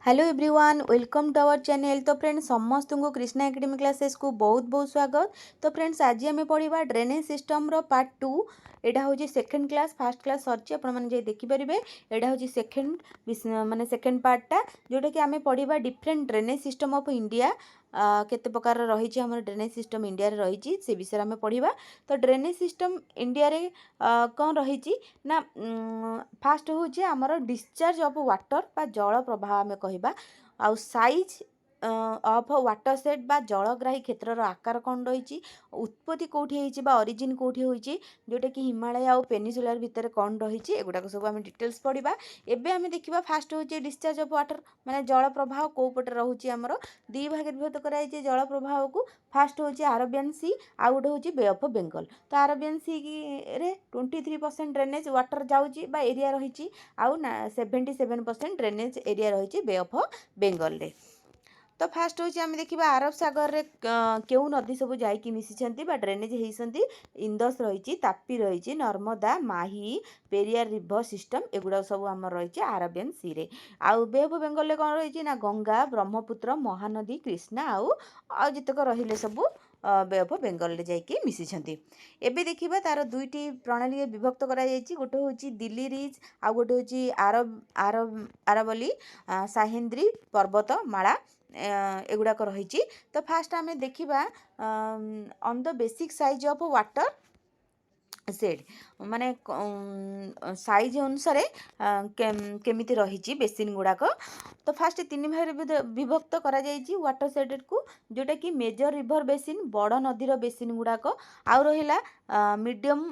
Hello everyone, welcome to our channel. तो friends समस्त को कृष्णा एकेडमी क्लासेस को बहुत बहुत स्वागत। तो फ्रेंड्स आज आम पढ़ा ड्रेनेज सिस्टम रो पार्ट 2। यहाँ हूँ सेकेंड क्लास, फास्ट क्लास सरची आपने देखिपारे। यहाँ हूँ सेकेंड माने सेकेंड पार्टा जोटा कि आम पढ़ा different drainage system of India. केते प्रकार रही ड्रेनेज सिस्टम इंडिया रे रही से विषय आम पढ़ा। तो ड्रेनेज सिस्टम इंडिया रे कौन रही ना फास्ट हूँ आमर डिस्चार्ज ऑफ वाटर बा जल प्रवाह आम कहवा आउ साइज ऑफ वाटर सेट बा जलग्राही क्षेत्र आकार कौन रही उत्पत्ति कौटी ओरिजिन कौटी होती जोटा कि हिमालय आउ पेनिसुलार भितर कौन रही एगुड़ाक सब आम डिटेल्स पढ़ा। एबे आम देखा फास्ट हूँ डिस्चार्ज ऑफ वाटर माने जल प्रवाह कौ पटे रोचे आमर दी भाग विभक्त कराई जल प्रवाह को। फास्ट हूँ अरबियन सी आउ गोटे हूँ बे ऑफ बेंगल। तो अरबियन सी रे 23% ड्रेनेज वाटर जाऊँगी बा एरिया रही आउ 77% ड्रेनेज एरिया रही बे ऑफ बेंगल रे। तो फास्ट हूँ आम देखा आरब सागर रे क्यों नदी सब जाकि मिशिंट बा ड्रेनेज होती इंदस रही तापी रही नर्मदा माही पेरियार रिभर सिस्टम एगुड़ा सब आम रही अरबियन सी रे। आउ बे ऑफ बेंगल रे कौन रही ना गंगा ब्रह्मपुत्र महानदी कृष्णा आउ जितक रहिले सब बे ऑफ बेंगल रे जाकि मिशिंट। एबे देखिबा तार दुईटी प्रणाली विभक्त करा जायछि गोटे होछि दिल्ली रिज आउ गोटे होछि आरवली साहेंद्री पर्वत माला एगुड़ाक रही। तो फास्ट आम देखा on the basic size of water said माने साइज अनुसार केमिति रही बेसिन गुड़ाक। तो फास्ट तीन भाग विभक्त करा जायछि वाटर सेड को जोटा कि मेजर रिभर बेसिन बड़ नदीर बेसिन गुड़ाक आउ रहिला मीडियम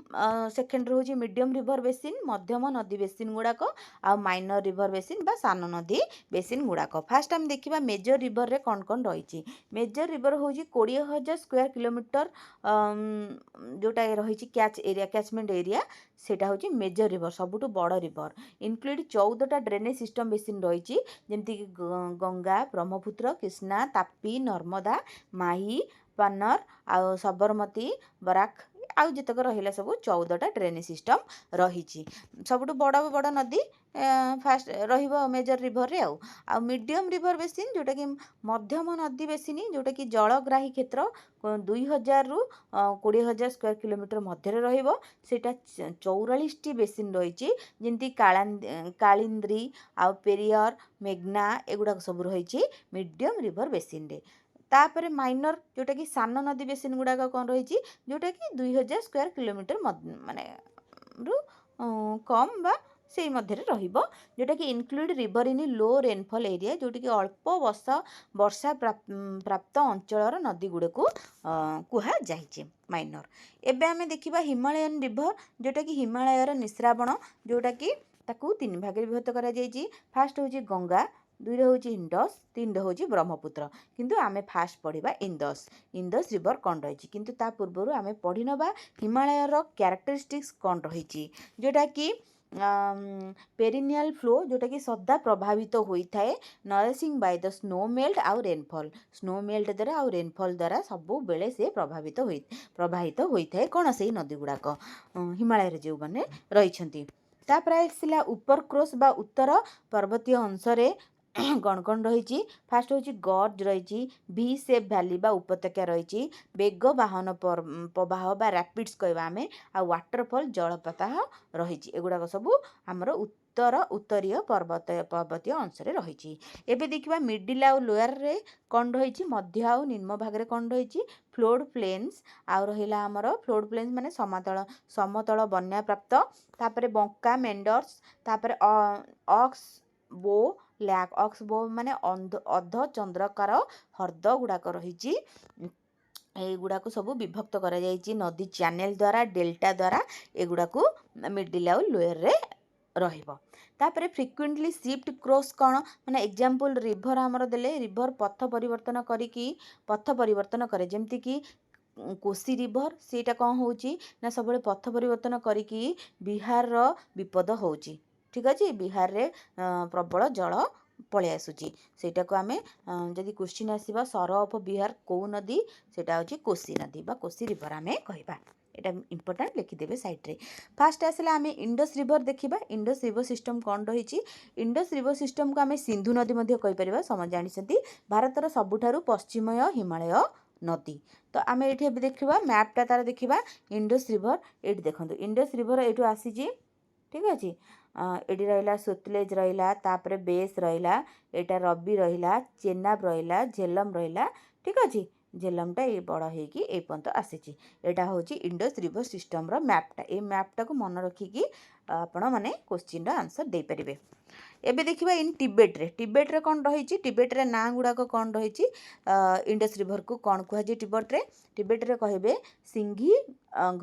सेकेंड रोचे मीडियम रिभर बेसिन मध्यम नदी बेसिन गुड़ाक आउ माइनर रिभर बेसिन बा सान नदी बेसिन गुड़ाक। फास्ट आम देखा मेजर रिभर रे कौन कौन रही। मेजर रिभर हूँ 20,000 स्क्वायर किलोमीटर जोटा रही कैच एरिया कैचमेंट एरिया सेटा हूँ मेजर रिभर सबुठ बड़ रिभर इनक्लूड 14टा ड्रेनेज सिस्टम बेसिन रही जमती कि गंगा ब्रह्मपुत्र कृष्णा तापी नर्मदा माही पान्नर आउ सबरमती बराक आउ जितक रहिला सब 14टा ड्रेनेज सिस्टम रही। सबुठ बड़ बड़ नदी फास्ट रहिबो मेजर रिभर रे आउ मीडियम रिभर बेसिन जोटा कि मध्यम नदी बेसिन जोटा कि जलग्राही क्षेत्र 2,000 रु 20,000 स्क्वायर किलोमीटर मध्य रहिबो सेटा 44टी बेसिन रही जमती कालिंद्री आउ पेरियर मेघना एगुड़ा सब रही मीडियम रिभर बेसिन रे। तापर माइनर जोटा कि सान नदी बेसिन गुड़ाक कौन रही जोटा कि 2,000 स्क्वायर किलोमीटर माने रु कम बा से मध्य रहिबो जोटा कि include river in low rainfall area जोटा कि अल्प वर्षा प्राप्त अंचलर नदी गुड़े को कुहा जाइए माइनर। एबे आमे देखिबा हिमालयन रिवर जोटा कि हिमालयर निस्रावण जोटा कि ताकू तीन भाग विभक्त करा जाइए। फास्ट हूँ गंगा दुईरे हूँ इंडस तीन हूँ ब्रह्मपुत्र किंतु आमे फास्ट पढ़ा इंदस रिवर कौन रही किंतु ता पूर्व आमे पढ़ी नबा हिमालयर क्यारेक्टरिस्टिक्स कौन रही जोटा कि पेरिनियल फ्लो जोटा कि सदा प्रभावित होता है nourishing by the snow melt आउ रेनफॉल स्नो मेल्ट द्वारा आउ रेनफॉल द्वारा सब बेले से प्रभावित होता है कौन से नदी गुड़ाक हिमालय जो मैंने रही। तापर आसला उपर क्रोस बा उत्तर पर्वतीय अंशरे कौन कौन रही। फास्ट हूँ गॉर्ज रही भी सेप भैली बा उपत्यका रही बेग बाहन प्रवाह बा रैपिड्स कहवा आम आ वाटरफॉल जलप्रवाह रही एगुड़ाक सब आमर उत्तरीय पर्वतीय अंश रही। एबे देखिबा मिडिल आउ लोअर रे कौन रही मध्य आउ निम्न भाग रे कौन रही फ्लोड प्लेन्स आउ रहिला आमर फ्लोड प्लेन्स माने समतल बन्या प्राप्त तापरे बंका मेंडर्स तापरे ऑक्स बो लैक ऑक्स बो माने अर्ध चंद्रकार हृद गुड़ाक रही एगुड़ाक सब विभक्त करा जायछि नदी चैनल द्वारा डेल्टा द्वारा एगुड़ाक मिडिल आउ लोअर रे रहिबो। तापरे फ्रिक्वेंटली शिफ्ट क्रॉस कौन माने एग्जांपल रिवर आमर देले रिवर पथ परिवर्तन करिकी पथ परिवर्तन करे जमती कि कोसी रिवर सेटा कौन होची ना सब पथ परिवर्तन करिकी बिहार रो विपद होची ठीक अच्छे बिहार रे प्रबल जल पलि आसूची सेटा को आमे जदि क्वेश्चन आसीबा सर ऑफ बिहार को नदी सेटा होची कोसी नदी बा कोसी रिवर आमे कहबा। এটা ইম্পর্টাଣ୍ଟ লিখিদেবে সাইড্রে। ফার্স্ট আসলে আমি ইন্ডস রিভর ଦେଖିବା। ଇଣ୍ଡସ୍ ରିଭର ସିଷ୍ଟମ କ'ଣ ରହିଛି? ଇଣ୍ଡସ୍ ରିଭର ସିଷ୍ଟମକୁ ଆମେ ସିନ୍ଧୁ ନଦୀ ମଧ୍ୟ କହିପାରିବା, ସମସ୍ତେ ଜାଣିଛନ୍ତି। ଭାରତର ସବୁଠାରୁ ପଶ୍ଚିମୟ ହିମାଳୟ ନଦୀ। ତ ଆମେ ଏଠି ଏବେ ଦେଖିବା ମ୍ୟାପ୍ଟା ତାର ଦେଖିବା। ଇଣ୍ଡସ୍ ରିଭର ଏଇଠି ଦେଖନ୍ତୁ, ଇଣ୍ଡସ୍ ରିଭର ଏଇଠୁ ଆସିଛି, ଠିକ୍ ଅଛି। ଏଠି ରହିଲା ସତଲେଜ ରହିଲା, ତାପରେ ବେସ୍ ରହିଲା, ଏଇଟା ରବି ରହିଲା, ଚେନାବ ରହିଲା, ଝେଲମ ରହିଲା, ଠିକ୍ ଅଛି। ଝେଲମଟା ଏଇ ବଡ଼ ହେଇକି ଏଇ ପର୍ଯ୍ୟନ୍ତ ଆସିଛି। ଏଇଟା ହେଉଛି ଇଣ୍ଡସ୍ ରିଭର ସିଷ୍ଟମର ମ୍ୟାପ୍ଟା। ଏଇ ମ୍ୟାପ୍ଟାକୁ ମନେ ରଖିକି ଆପଣମାନେ କୋଶ୍ଚିନ୍ର ଆନ୍ସର୍ ଦେଇପାରିବେ। ଏବେ ଦେଖିବା ଇନ୍ ଟିବେଟ୍ରେ। ଟିବେଟ୍ରେ କ'ଣ ରହିଛି? ଟିବେଟ୍ରେ ନାଁ ଗୁଡ଼ାକ କ'ଣ ରହିଛି? ଇଣ୍ଡସ୍ ରିଭରକୁ କ'ଣ କୁହାଯାଏ ଟିବେଟ୍ରେ? ଟିବେଟ୍ରେ କହିବେ ସିଂଘି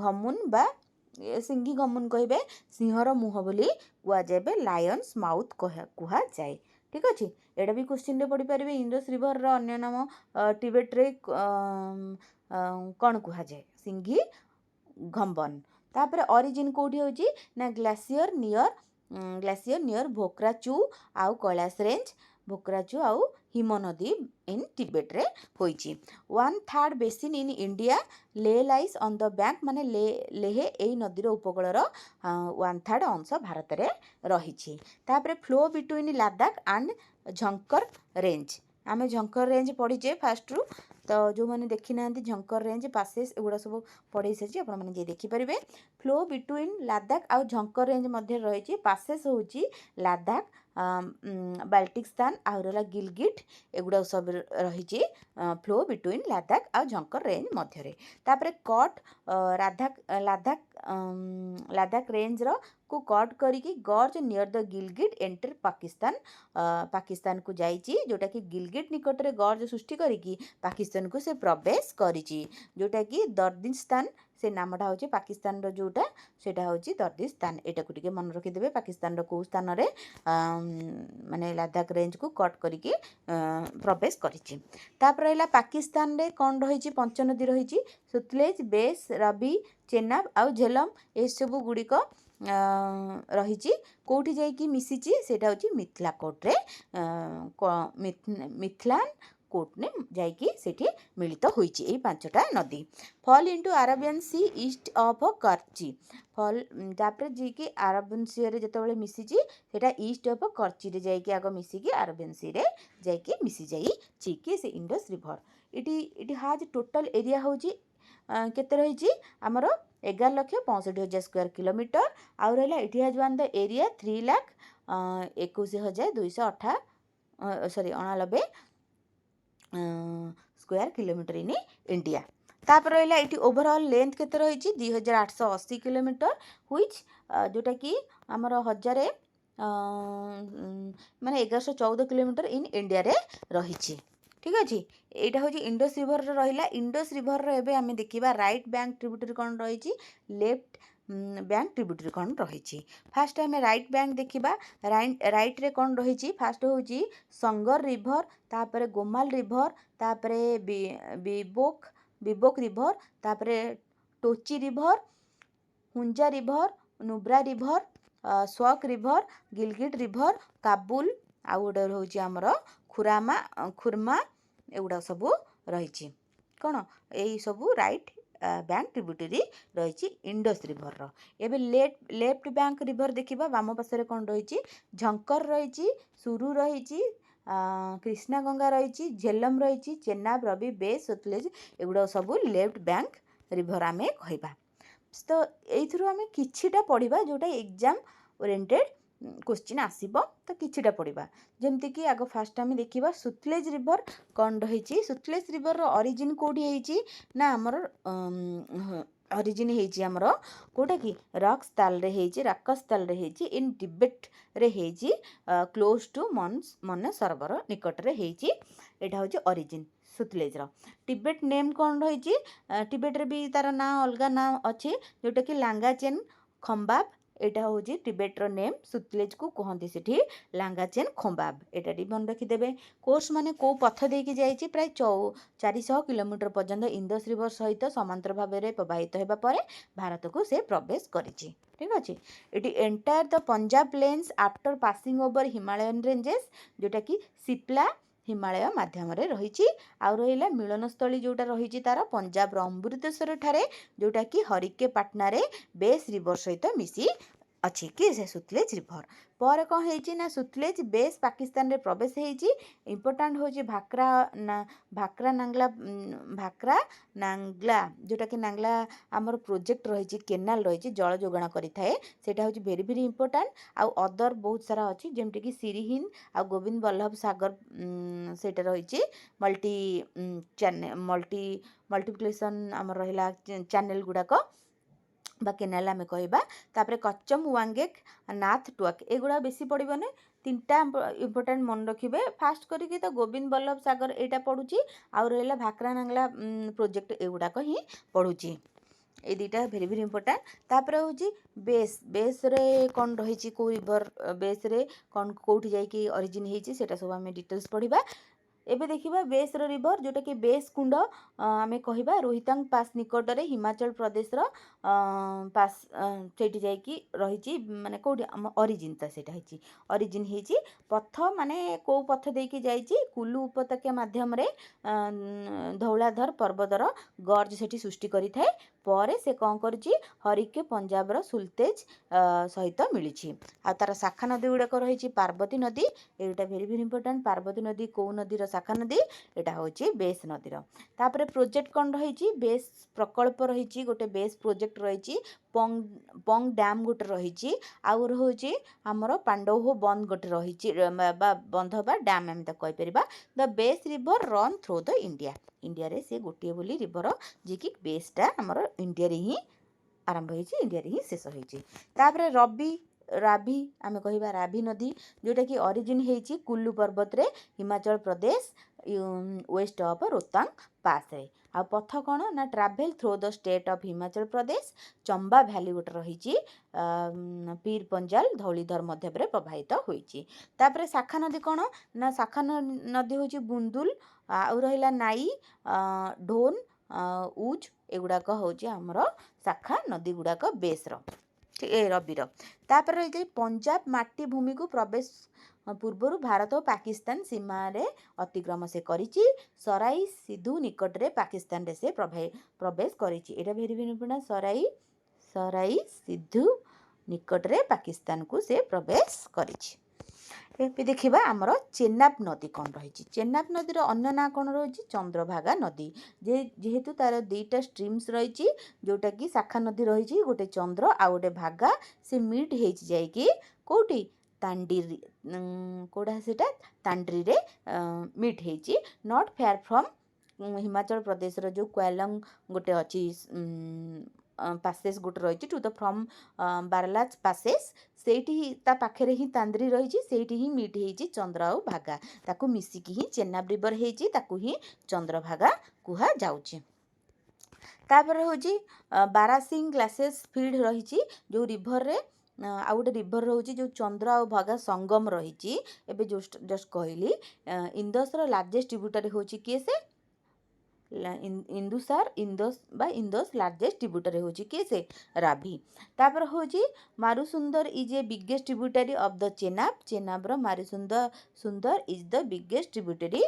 ଘମୁନ୍ ବା ସିଂଘି ଘମୁନ୍ କହିବେ, ସିଂହର ମୁହଁ ବୋଲି କୁହାଯାଏ, ଲାୟନ୍ସ ମାଉଥ୍ କୁହାଯାଏ, ଠିକ୍ ଅଛି। ଏଇଟା ବି କୋଶ୍ଚିନ୍ରେ ପଢ଼ିପାରିବେ। ଇଣ୍ଡସ୍ ରିଭରର ଅନ୍ୟ ନାମ ଟିବେଟ୍ରେ କ'ଣ କୁହାଯାଏ? ସିଂଘି ଘମ୍ବନ୍। ତାପରେ ଅରିଜିନ୍ କେଉଁଠି ହେଉଛି ନା ଗ୍ଲାସିୟର ନିୟର ଭୋକ୍ରାଚୁ ଆଉ କୈଳାସ ରେଞ୍ଜ, ଭୋକ୍ରାଚୁ ଆଉ ହିମନଦୀ ଇନ୍ ଟିବେଟ୍ରେ ହୋଇଛି। 1/3 ବେସିନ୍ ଇନ୍ ଇଣ୍ଡିଆ, ଲେ ଲାଇସ୍ ଅନ୍ ଦ ବ୍ୟାଙ୍କ, ମାନେ ଲେହ ଏଇ ନଦୀର ଉପକୂଳର 1/3 ଅଂଶ ଭାରତରେ ରହିଛି। ତାପରେ flow between Ladakh and Zanskar range. ଆମେ ଝଙ୍କର ରେଞ୍ଜ ପଢ଼ିଛେ ଫାର୍ଷ୍ଟରୁ, ତ ଯେଉଁମାନେ ଦେଖିନାହାନ୍ତି ଝଙ୍କର ରେଞ୍ଜ ପାସେସ୍ ଏଗୁଡ଼ା ସବୁ ପଢ଼େଇ ସାରିଛି, ଆପଣମାନେ ଯିଏ ଦେଖିପାରିବେ। ଫ୍ଲୋ ବିଟୁଇନ୍ ଲାଦାଖ ଆଉ ଝଙ୍କର ରେଞ୍ଜ ମଧ୍ୟରେ ରହିଛି। ପାସେସ୍ ହେଉଛି ଲାଦାଖ, ବାଲ୍ଟିସ୍ତାନ ଆଉ ରହିଲା ଗିଲଗିଟ୍, ଏଗୁଡ଼ାକ ସବୁ ରହିଛି ଫ୍ଲୋ ବିଟୁଇନ୍ ଲାଦାଖ ଆଉ ଝଙ୍କର ରେଞ୍ଜ ମଧ୍ୟରେ। ତାପରେ କଟ୍ ଲାଦାଖ ରେଞ୍ଜର କୁ କଟ୍ କରିକି ଗର୍ଜ ନିୟର ଦ ଗିଲଗିଟ୍ ଏଣ୍ଟର ପାକିସ୍ତାନକୁ ଯାଇଛି, ଯେଉଁଟାକି ଗିଲଗିଟ୍ ନିକଟରେ ଗର୍ଜ ସୃଷ୍ଟି କରିକି ପାକିସ୍ତାନକୁ ସେ ପ୍ରବେଶ କରିଛି, ଯେଉଁଟାକି ଦର୍ଦିସ୍ତାନ, ସେ ନାମଟା ହେଉଛି ପାକିସ୍ତାନର ଯେଉଁଟା ସେଇଟା ହେଉଛି ଦର୍ଦିସ୍ତାନ। ଏଇଟାକୁ ଟିକେ ମନେ ରଖିଦେବେ, ପାକିସ୍ତାନର କେଉଁ ସ୍ଥାନରେ ମାନେ ଲାଦାଖ ରେଞ୍ଜକୁ କଟ୍ କରିକି ପ୍ରବେଶ କରିଛି। ତାପରେ ରହିଲା ପାକିସ୍ତାନରେ କ'ଣ ରହିଛି? ପଞ୍ଚନଦୀ ରହିଛି, ସତଲେଜ, ବେସ୍, ରବି, ଚେନାବ ଆଉ ଝେଲମ, ଏସବୁ ଗୁଡ଼ିକ ରହିଛି। କେଉଁଠି ଯାଇକି ମିଶିଛି? ସେଇଟା ହେଉଛି ମିଥିଲାକୋଟରେ, ମିଥିଲାନ କୋର୍ଟରେ ଯାଇକି ସେଠି ମିଳିତ ହୋଇଛି ଏଇ 5ଟା ନଦୀ। Fall into Arabian sea east of Karachi. ତାପରେ ଯିଏକି ଆରବିଆନ୍ ସିରେ ଯେତେବେଳେ ମିଶିଛି ସେଇଟା ଇଷ୍ଟ ଅଫ୍ କର୍ଚିରେ ଯାଇକି ଆଗ ମିଶିକି ଆରବିଆନ୍ ସିରେ ଯାଇକି ମିଶି ଯାଇଛି କି ସେ ଇଣ୍ଡସ୍ ରିଭର। ଏଠି ହାଜ୍ ଟୋଟାଲ ଏରିଆ ହେଉଛି କେତେ ରହିଛି? ଆମର 11,65,000 ସ୍କୋୟାର କିଲୋମିଟର। ଆଉ ରହିଲା ଏଠି has one the area 3,21,298 square kilometre in India. ତାପରେ ରହିଲା ଏଠି ଓଭରଅଲ୍ ଲେନ୍ଥ କେତେ ରହିଛି? 2,880 କିଲୋମିଟର, ହୁଇଚ୍ ଯେଉଁଟାକି ଆମର 1114 କିଲୋମିଟର ଇନ୍ ଇଣ୍ଡିଆରେ ରହିଛି, ଠିକ୍ ଅଛି। ଏଇଟା ହେଉଛି ଇଣ୍ଡସ୍ ରିଭରର ରହିଲା। ଇଣ୍ଡସ୍ ରିଭରର ଏବେ ଆମେ ଦେଖିବା ରାଇଟ୍ ବ୍ୟାଙ୍କ ଟ୍ରିବ୍ୟୁଟରି କ'ଣ ରହିଛି, ଲେଫ୍ଟ ବ୍ୟାଙ୍କ ଟ୍ରିବ୍ୟୁଟରି କ'ଣ ରହିଛି। ଫାର୍ଷ୍ଟ ଆମେ ରାଇଟ୍ ବ୍ୟାଙ୍କ ଦେଖିବା। ରାଇଟ୍ରେ କ'ଣ ରହିଛି? ଫାର୍ଷ୍ଟ ହେଉଛି ସଙ୍ଗର ରିଭର, ତାପରେ ଗୋମାଲ ରିଭର, ତାପରେ ବିବୋକ ରିଭର, ତାପରେ Tochi river, Hunza river, Nubra river, Shyok river, Gilgit river, Kabul, ଆଉ ଗୋଟେ ହେଉଛି ଆମର ଖୁର୍ମା, ଏଗୁଡ଼ାକ ସବୁ ରହିଛି। କ'ଣ ଏଇ ସବୁ ରାଇଟ୍ ବ୍ୟାଙ୍କ ଟ୍ରିବ୍ୟୁଟରି ରହିଛି ଇଣ୍ଡସ୍ ରିଭରର। ଏବେ ଲେଫ୍ଟ ବ୍ୟାଙ୍କ ରିଭର ଦେଖିବା। ବାମ ପାର୍ଶ୍ୱରେ କ'ଣ ରହିଛି? ଝଙ୍କର ରହିଛି, ସୁରୁ ରହିଛି, କୃଷ୍ଣାଗଙ୍ଗା ରହିଛି, ଝେଲମ ରହିଛି, ଚେନାବ, ରବି, ବେସ୍, ସତଲେଜ, ଏଗୁଡ଼ାକ ସବୁ ଲେଫ୍ଟ ବ୍ୟାଙ୍କ ରିଭର ଆମେ କହିବା। ତ ଏଇଥିରୁ ଆମେ କିଛିଟା ପଢ଼ିବା ଯେଉଁଟା ଏକ୍ଜାମ୍ ଓରିଏଣ୍ଟେଡ଼ କୋଶ୍ଚିନ୍ ଆସିବ, ତ କିଛିଟା ପଢ଼ିବା। ଯେମିତିକି ଆଗ ଫାର୍ଷ୍ଟ ଆମେ ଦେଖିବା ସତଲେଜ ରିଭର କ'ଣ ରହିଛି। ସତଲେଜ ରିଭରର ଅରିଜିନ୍ କେଉଁଠି ହେଇଛି ନା ଆମର ଅରିଜିନ୍ ହେଇଛି ଆମର କେଉଁଟାକି ରାକସ୍ତାଲରେ ହେଇଛି, ଇନ୍ ଟିବେଟ୍ରେ ହେଇଛି, କ୍ଲୋଜ୍ ଟୁ ମନେ ସରୋବର ନିକଟରେ ହେଇଛି। ଏଇଟା ହେଉଛି ଅରିଜିନ୍ ସତଲେଜର। ଟିବେଟ୍ ନେମ୍ କ'ଣ ରହିଛି? ଟିବେଟ୍ରେ ବି ତାର ନାଁ ଅଲଗା ନାଁ ଅଛି, ଯେଉଁଟାକି ଲାଙ୍ଗାଚେନ୍ ଖମ୍ବାବ, ଏଇଟା ହେଉଛି ଟିବେଟ୍ର ନେମ୍। ସତଲେଜକୁ କୁହନ୍ତି ସେଠି ଲାଙ୍ଗାଚେନ୍ ଖମ୍ବାବ, ଏଇଟା ଟିକେ ମନେ ରଖିଦେବେ। କୋର୍ସ ମାନେ କେଉଁ ପଥ ଦେଇକି ଯାଇଛି? ପ୍ରାୟ 400 କିଲୋମିଟର ପର୍ଯ୍ୟନ୍ତ ଇଣ୍ଡସ୍ ରିଭର ସହିତ ସମାନ୍ତର ଭାବରେ ପ୍ରବାହିତ ହେବା ପରେ ଭାରତକୁ ସେ ପ୍ରବେଶ କରିଛି, ଠିକ୍ ଅଛି। ଏଠି enters the Punjab plains after passing over Himalayan ranges, ଯେଉଁଟାକି ସିପ୍ଲା ହିମାଳୟ ମାଧ୍ୟମରେ ରହିଛି। ଆଉ ରହିଲା ମିଳନସ୍ଥଳୀ ଯେଉଁଟା ରହିଛି ତାର ପଞ୍ଜାବର ଅମୃତସର ଠାରେ, ଯେଉଁଟାକି ହରିକେ ପାଟନାରେ ବେସ୍ ରିଭର ସହିତ ମିଶି ଅଛି କି ସେ ସୁତଲେଜ ରିଭର। ପରେ କ'ଣ ହେଇଛି ନା ସୁତଲେଜ ବେସ୍ ପାକିସ୍ତାନରେ ପ୍ରବେଶ ହେଇଛି। ଇମ୍ପୋର୍ଟାଣ୍ଟ ହେଉଛି ଭାକ୍ରା ନାଙ୍ଗଲା ଯେଉଁଟାକି ନାଙ୍ଗଲା ଆମର ପ୍ରୋଜେକ୍ଟ ରହିଛି, କେନାଲ ରହିଛି, ଜଳ ଯୋଗାଣ କରିଥାଏ। ସେଇଟା ହେଉଛି ଭେରି ଭେରି ଇମ୍ପୋର୍ଟାଣ୍ଟ। ଆଉ ଅଦର ବହୁତ ସାରା ଅଛି ଯେମିତିକି ସିରିହିନ୍ଦ ଆଉ ଗୋବିନ୍ଦ ବଲ୍ଲଭ ସାଗର ସେଇଟା ରହିଛି। ମଲ୍ଟିପ୍ଲିକେସନ୍ ଆମର ରହିଲା ଚ୍ୟାନେଲ ଗୁଡ଼ାକ ବା କେନାଲ ଆମେ କହିବା। ତାପରେ କଚମ ୱାଙ୍ଗେକ୍ ନାଥ ଟୁଆକ୍ ଏଗୁଡ଼ା ବେଶୀ ପଡ଼ିବନି, 3ଟା ଇମ୍ପୋର୍ଟାଣ୍ଟ ମନେ ରଖିବେ। ଫାଷ୍ଟ କରିକି ତ ଗୋବିନ୍ଦ ବଲ୍ଲଭ ସାଗର ଏଇଟା ପଢ଼ୁଛି, ଆଉ ରହିଲା ଭାକ୍ରା ନାଙ୍ଗଲା ପ୍ରୋଜେକ୍ଟ ଏଗୁଡ଼ାକ ହିଁ ପଢ଼ୁଛି। এই দুইটা ভেরি ভেরি ইম্পর্ଟାଣ୍ଟ। ତାପରେ ହେଉଛି ବେସ୍ରେ କ'ଣ ରହିଛି, କେଉଁ ରିଭର ବେସ୍ରେ କ'ଣ କେଉଁଠି ଯାଇକି ଅରିଜିନ୍ ହେଇଛି ସେଇଟା ସବୁ ଆମେ ଡିଟେଲ୍ସ ପଢ଼ିବା। ଏବେ ଦେଖିବା ବେସ୍ର ରିଭର ଯେଉଁଟାକି ବେସ୍ କୁଣ୍ଡ ଆମେ କହିବା ରୋହିତାଙ୍ଗ ପାସ୍ ନିକଟରେ ହିମାଚଳ ପ୍ରଦେଶର ପାସ୍ ସେଇଠି ଯାଇକି ରହିଛି, ମାନେ କେଉଁଠି ଆମ ଅରିଜିନ୍ଟା ସେଇଟା ହେଇଛି, ଅରିଜିନ୍ ହେଇଛି। ପଥ ମାନେ କେଉଁ ପଥ ଦେଇକି ଯାଇଛି, କୁଲୁ ଉପତ୍ୟକା ମାଧ୍ୟମରେ ଧଉଳାଧର ପର୍ବତର ଗର୍ଜ ସେଠି ସୃଷ୍ଟି କରିଥାଏ। ପରେ ସେ କ'ଣ କରିଛି, ହରିକେ ପଞ୍ଜାବର ସୁଲତେଜ ସହିତ ମିଳିଛି। ଆଉ ତାର ଶାଖା ନଦୀ ଗୁଡ଼ାକ ରହିଛି ପାର୍ବତୀ ନଦୀ, ଏଇଟା ଭେରି ଭେରି ଇମ୍ପୋର୍ଟାଣ୍ଟ। ପାର୍ବତୀ ନଦୀ କେଉଁ ନଦୀର ଶାଖା ନଦୀ, ଏଇଟା ହେଉଛି ବେସ୍ ନଦୀର। ତାପରେ ପ୍ରୋଜେକ୍ଟ କ'ଣ ରହିଛି, ବେସ୍ ପ୍ରକଳ୍ପ ରହିଛି, ଗୋଟେ ବେସ୍ ପ୍ରୋଜେକ୍ଟ ରହିଛି, ପଙ୍ଗ ଡ୍ୟାମ୍ ଗୋଟେ ରହିଛି, ଆଉ ହେଉଛି ଆମର ପାଣ୍ଡୋହ ବନ୍ଧ ଗୋଟେ ରହିଛି, ବା ବନ୍ଧ ବା ଡ୍ୟାମ୍ ଆମେ ତାକୁ କହିପାରିବା। ଦ ବେସ୍ ରିଭର ରନ୍ ଥ୍ରୋ ଦ ଇଣ୍ଡିଆ, ଇଣ୍ଡିଆରେ ସେ ଗୋଟିଏ ବୋଲି ରିଭର ଯିଏକି ବେସ୍ଟା ଆମର ଇଣ୍ଡିଆରେ ହିଁ ଆରମ୍ଭ ହେଇଛି, ଇଣ୍ଡିଆରେ ହିଁ ଶେଷ ହେଇଛି। ତାପରେ ରାଭି ଆମେ କହିବା ରାଭି ନଦୀ, ଯେଉଁଟାକି ଅରିଜିନ୍ ହେଇଛି କୁଲୁ ପର୍ବତରେ, ହିମାଚଳ ପ୍ରଦେଶ, ୱେଷ୍ଟ ଅଫ୍ ରୋହତାଙ୍ଗ ପାସ୍ରେ। ଆଉ ପଥ କ'ଣ ନା travel throw the state of Himachal Pradesh, Chamba valley ଗୋଟେ ରହିଛି, ପୀର ପଞ୍ଜାଲ ଧଉଳିଧର ମଧ୍ୟରେ ପ୍ରବାହିତ ହୋଇଛି। ତାପରେ ଶାଖା ନଦୀ କ'ଣ ନା ଶାଖା ନଦୀ ହେଉଛି ବୁନ୍ଦୁଲ, ଆଉ ରହିଲା ନାଇ, ଢୋନ, ଉଜ୍ ଏଗୁଡ଼ାକ ହେଉଛି ଆମର ଶାଖା ନଦୀ ଗୁଡ଼ାକ ବେସ୍ର ରବିର। ତାପରେ ରହିଛି ପଞ୍ଜାବ ମାଟି ଭୂମିକୁ ପ୍ରବେଶ ପୂର୍ବରୁ ଭାରତ ଓ ପାକିସ୍ତାନ ସୀମାରେ ଅତିକ୍ରମ ସେ କରିଛି। ସରାଇ ସିଧୁ ନିକଟରେ ପାକିସ୍ତାନରେ ସେ ପ୍ରବେଶ କରିଛି। ଏଇଟା ଭେରି ଭେରି ଇମ୍ପୋର୍ଟାଣ୍ଟ। ସରାଇ ସିଧୁ ନିକଟରେ ପାକିସ୍ତାନକୁ ସେ ପ୍ରବେଶ କରିଛି। ଏବେ ଦେଖିବା ଆମର ଚେନାବ ନଦୀ କ'ଣ ରହିଛି। ଚେନାବ ନଦୀର ଅନ୍ୟ ନାଁ କ'ଣ ରହିଛି, ଚନ୍ଦ୍ରଭାଗା ନଦୀ। ଯେହେତୁ ତାର 2ଟା ଷ୍ଟ୍ରିମ୍ସ ରହିଛି, ଯେଉଁଟାକି ଶାଖା ନଦୀ ରହିଛି, ଗୋଟେ ଚନ୍ଦ୍ର ଆଉ ଗୋଟେ ଭାଗା, ସେ ମିଟ୍ ହେଇଛି ଯାଇକି କେଉଁଠି, କେଉଁଟା ସେଇଟା ତାଣ୍ଡ୍ରିରେ ମିଟ୍ ହେଇଛି, ନଟ୍ ଫେୟାର ଫ୍ରମ୍ ହିମାଚଳ ପ୍ରଦେଶର ଯେଉଁ କ୍ୱାଲଙ୍ଗ ଗୋଟେ ଅଛି ପାସେସ୍ ଗୋଟେ ରହିଛି, ଟୁ ଦ ଫ୍ରମ୍ ବାରଲାଚ ପାସେସ୍, ସେଇଠି ତା ପାଖରେ ହିଁ ତାନ୍ଦ୍ରି ରହିଛି, ସେଇଠି ହିଁ ମିଟ୍ ହେଇଛି ଚନ୍ଦ୍ର ଆଉ ଭାଗା, ତାକୁ ମିଶିକି ହିଁ ଚେନାବ ରିଭର ହେଇଛି, ତାକୁ ହିଁ ଚନ୍ଦ୍ରଭାଗା କୁହାଯାଉଛି। ତାପରେ ହେଉଛି ବାରାସିଂ ଗ୍ଲାସିୟସ୍ ଫିଲ୍ଡ ରହିଛି, ଯେଉଁ ରିଭରରେ ଆଉ ଗୋଟେ ରିଭର ରହୁଛି ଯେଉଁ ଚନ୍ଦ୍ର ଆଉ ଭାଗା ସଙ୍ଗମ ରହିଛି। ଏବେ ଜଷ୍ଟ କହିଲି ଇନ୍ଦୋସର ଲାର୍ଜେଷ୍ଟ ଟ୍ରିବ୍ୟୁଟାରୀ ହେଉଛି କିଏ, ସେ ଇନ୍ଦୋସ ଲାର୍ଜେଷ୍ଟ ଟ୍ରିବ୍ୟୁଟାରୀ ହେଉଛି କିଏ, ସେ ରାଭି। ତାପରେ ହେଉଛି Marusundar is a biggest tributary of the ଚେନାବର Marusundar is the biggest tributary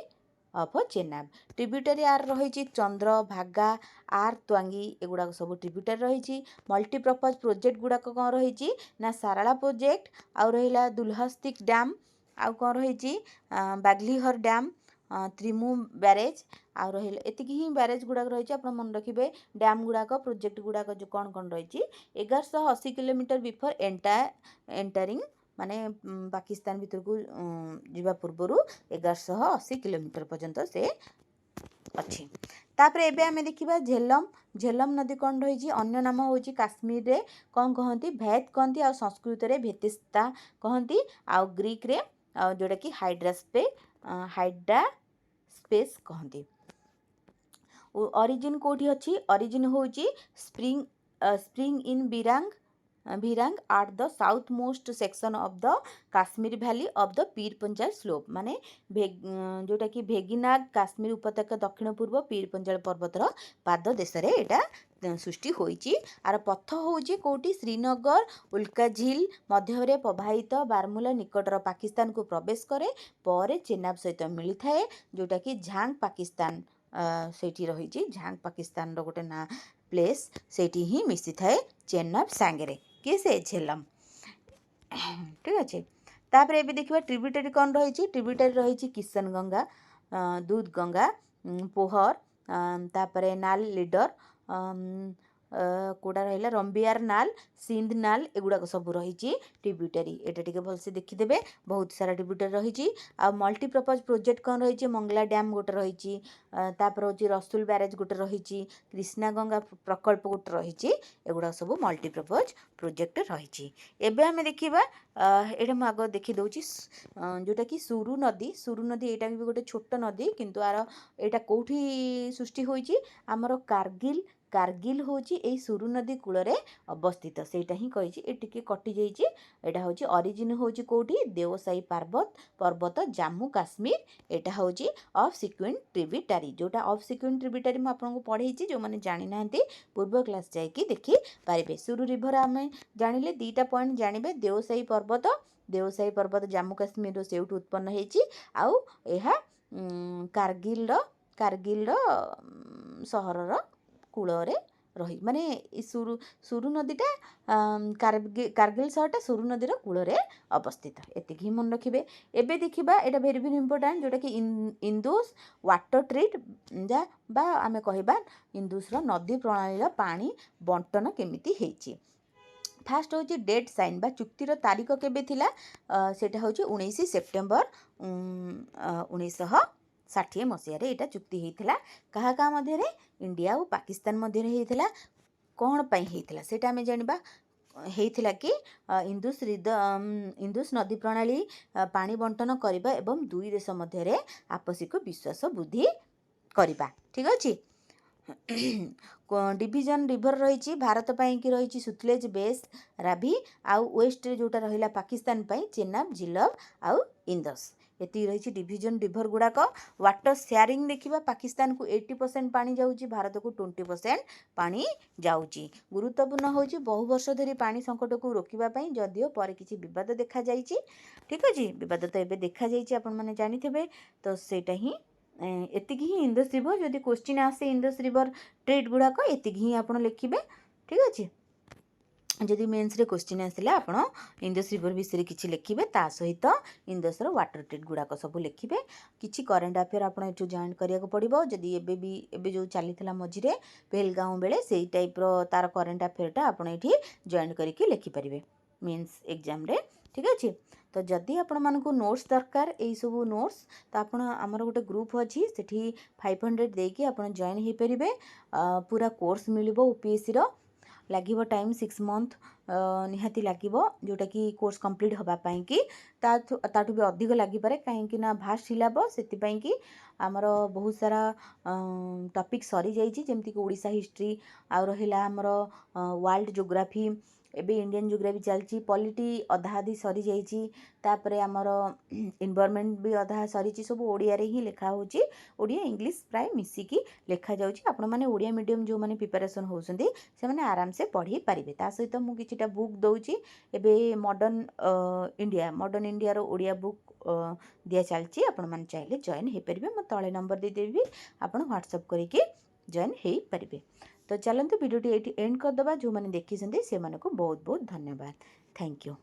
of Chenab. Tributary are ରହିଛି ଚନ୍ଦ୍ର, ଭାଗା, ଆର୍ ତ୍ୱାଙ୍ଗି, ଏଗୁଡ଼ାକ ସବୁ ଟ୍ରିବ୍ୟୁଟାରୀ ରହିଛି। ମଲ୍ଟିପର୍ପଜ୍ ପ୍ରୋଜେକ୍ଟ ଗୁଡ଼ାକ କ'ଣ ରହିଛି ନା ସାରଳା ପ୍ରୋଜେକ୍ଟ, ଆଉ ରହିଲା ଦୁଲହସ୍ତିକ ଡ୍ୟାମ୍, ଆଉ କ'ଣ ରହିଛି ବାଗ୍ଲିହର ଡ୍ୟାମ୍, ତ୍ରିମୁ ବ୍ୟାରେଜ୍, ଆଉ ରହିଲା ଏତିକି ହିଁ ବ୍ୟାରେଜ୍ ଗୁଡ଼ାକ ରହିଛି। ଆପଣ ମନେ ରଖିବେ ଡ୍ୟାମ୍ ଗୁଡ଼ାକ ପ୍ରୋଜେକ୍ଟ ଗୁଡ଼ାକ ଯେଉଁ କ'ଣ କ'ଣ ରହିଛି। 1180 କିଲୋମିଟର ବିଫୋର ଏଣ୍ଟରିଂ, ମାନେ ପାକିସ୍ତାନ ଭିତରକୁ ଯିବା ପୂର୍ବରୁ 1180 କିଲୋମିଟର ପର୍ଯ୍ୟନ୍ତ ସେ ଅଛି। ତାପରେ ଏବେ ଆମେ ଦେଖିବା ଝେଲମ ନଦୀ କ'ଣ ରହିଛି, ଅନ୍ୟ ନାମ ହେଉଛି କାଶ୍ମୀରରେ କ'ଣ କହନ୍ତି, ଭେତ୍ କହନ୍ତି, ଆଉ ସଂସ୍କୃତରେ ଭେତିସ୍ତା କହନ୍ତି, ଆଉ ଗ୍ରୀକ୍ରେ ଯେଉଁଟାକି ହାଇଡ୍ରାସ୍ପେସ୍ କହନ୍ତି। ଅରିଜିନ୍ କେଉଁଠି ଅଛି, ଅରିଜିନ୍ ହେଉଛି spring in Birang Bhirang at the south most section of the Kashmir valley of the Pir Panjal slope माने जोटा कि भेगिनाग काश्मीर उपत्यका दक्षिण पूर्व पीर पंजाल पर्वतर पाद देश रे एटा सृष्टि होईची। आर पथ होची कोटी श्रीनगर उल्का झील मध्य प्रवाहित बारमूला निकटर पाकिस्तान को प्रवेश करे पर चेनाब सहित मिली थाए जोटा कि झांग पाकिस्तान सेठी रही झांग पाकिस्तान रो गोटे ना प्लेस सेठी ही मिसी थाए चेनाब सांगरे किए से झेलम ठीक अच्छे। तापर ए देखिए ट्रिब्यूटरी कौन रही ट्रिब्यूटरी रही किशन गंगा दूध गंगा पोहर तापर नाल लीडर कोड़ा रहा रंबियार नाल सिंध नाल एगुड़ाक सब रही ट्रिब्यूटरी एटा टिके भलसे देखीदेवे बहुत सारा ट्रिब्यूटरी रही आ मल्टीपर्पज प्रोजेक्ट कौन रही मंगला डैम गोटे रही तापर हूँ रसुल ब्यारेज गोटे रही कृष्णा गंगा प्रकल्प गोटे रही एगुड़ा सब मल्टीपर्पज प्रोजेक्ट रही। एबे आमे देखिबा एटा मु आग देखि दउची जोटा कि सुरु नदी एटा भी गोटे छोट नदी किंतु आर एटा कोठी सृष्टि होईची हमर कारगिल होची एई सुरु नदी कूलरे अवस्थित सेटा ही कहिची ए टिके कटि जाईची एटा होची ओरिजिन होची कोठी देवसाई पर्वत जम्मू काश्मीर एटा होची ऑफ सिक्वेंट ट्रिब्यूटरी जोटा ऑफ सिक्वेंट ट्रिब्यूटरी मु आपनको पढेइची जो माने जानि नाहंती पूर्व क्लास जाईकी देखि पारिबे। सुरु रिवर आमे जानिले दीटा पॉइंट जानिबे देवसाई पर्वत जम्मू काश्मीर रो सेउट उत्पन्न हेची आउ एहा कारगिल सहरर कूलरे रही माने सुरु नदीटा कारगिल सहरटा सुरु नदीर कूलरे अवस्थित एतिक ही मन रखिबे। एबे देखिबा एटा भेरी भेरी इंपोर्टेंट जोटा कि इंदुस वाटर ट्रीट जा बा आमे कहिबा इंदुस रो नदी प्रणाली पानी बंटन केमिति हेची। फास्ट हूँ डेट साइन बा चुक्तिर तारीख केबे थिला सेटा हूँ 19 सेप्टेम्बर 1960 मसीह एटा चुक्ति होता क्या क्या मध्य इंडिया और पाकिस्तान मध्य होता कौन पाई होता सेटा आमे जानिबा होता कि इंदुस नदी प्रणाली पानी बंटन करबा एवं दुई देश मध्य आपसिक विश्वास वृद्धि करबा ठीक अच्छे। डिवीजन रिवर रही भारत पाई कि रही सुतलेज बेस रावी आउ वेस्ट जोटा रहा पाकिस्तान पाई चेनाब झीलम आउ इंदस ये रही डिवीजन रिवर गुड़ाक। वाटर शेयरिंग देखा पाकिस्तान को 80% पानी जाऊँगी भारत को 20% पानी जाऊँगी। गुरुत्वपूर्ण होची बहु वर्ष धरी पानी संकट को रोकवाई जदिओ पर किसी विवाद देखा जाइए ठीक अच्छे विवाद तो ये देखा जाइए आपण मैंने जानी तो सेटा ही एतिक ही इंदस रिवर जदि क्वेश्चन आसे इंदस रिवर ट्रेड गुड़ाक एतिक ही आप लिखिए ठीक अच्छे। जदि मेन्स रे क्वेश्चन आसिला आपण इंदस रिवर विषय किछि लिखिबे ता सहित इंदस रो वाटर ट्रीट गुड़ाक सब लिखिबे किछि करेंट अफेयर आपण एठु जॉइन करिया को पड़िबो जदि एबे जो चलीथिला मझिरे पहलगांव बेले सेही टाइप रो तार करेंट अफेयरटा आपण एठी जॉइन करिके लिखि परिबे मेन्स एग्जाम रे ठीक अच्छे। तो जदि आपण मानकु नोट्स दरकार एई सब नोट्स तो आपण हमर गोटे ग्रुप अछि सेठी 500 देकी आपण जॉइन हे परिबे पूरा कोर्स मिलिबो यूपीएससी रो लागिबो टाइम 6 मंथ निहाती लागिबो जोटा कि कोर्स कंप्लीट होबा पई कि ताठु भी अधिक लागि पारे काहेकि ना भास्ट सिलेबस सेति पई कि हमर बहुत सारा टॉपिक सरी जाइछि जेमति कि ओडिसा हिस्ट्री आ रहिला हमर वर्ल्ड ज्योग्राफी एबे इंडियन ज्योग्राफी चलची पॉलिटी अधा आधी सरी जाइछि तापरे हमर एनवायरनमेंट भी अधा सरीछि सब ओडिया रे ही लिखा होछि ओडिया इंग्लिश प्राय मिसिकी लिखा जाउछि आपण माने ओडिया मीडियम जो माने प्रिपरेशन होउसंदी से माने आराम से पढ़ी पारिबे। ता सहित मु किछिटा बुक दउछि एबे मॉडर्न इंडिया रो ओडिया बुक दिया चलची आपण माने चाहिले जॉइन हे परिबे म तळे नंबर दे देबी आपण व्हाट्सएप करिके जॉइन हे परिबे। तो चलते वीडियो एंड करदे जो मैंने देखी से बहुत बहुत धन्यवाद थैंक यू।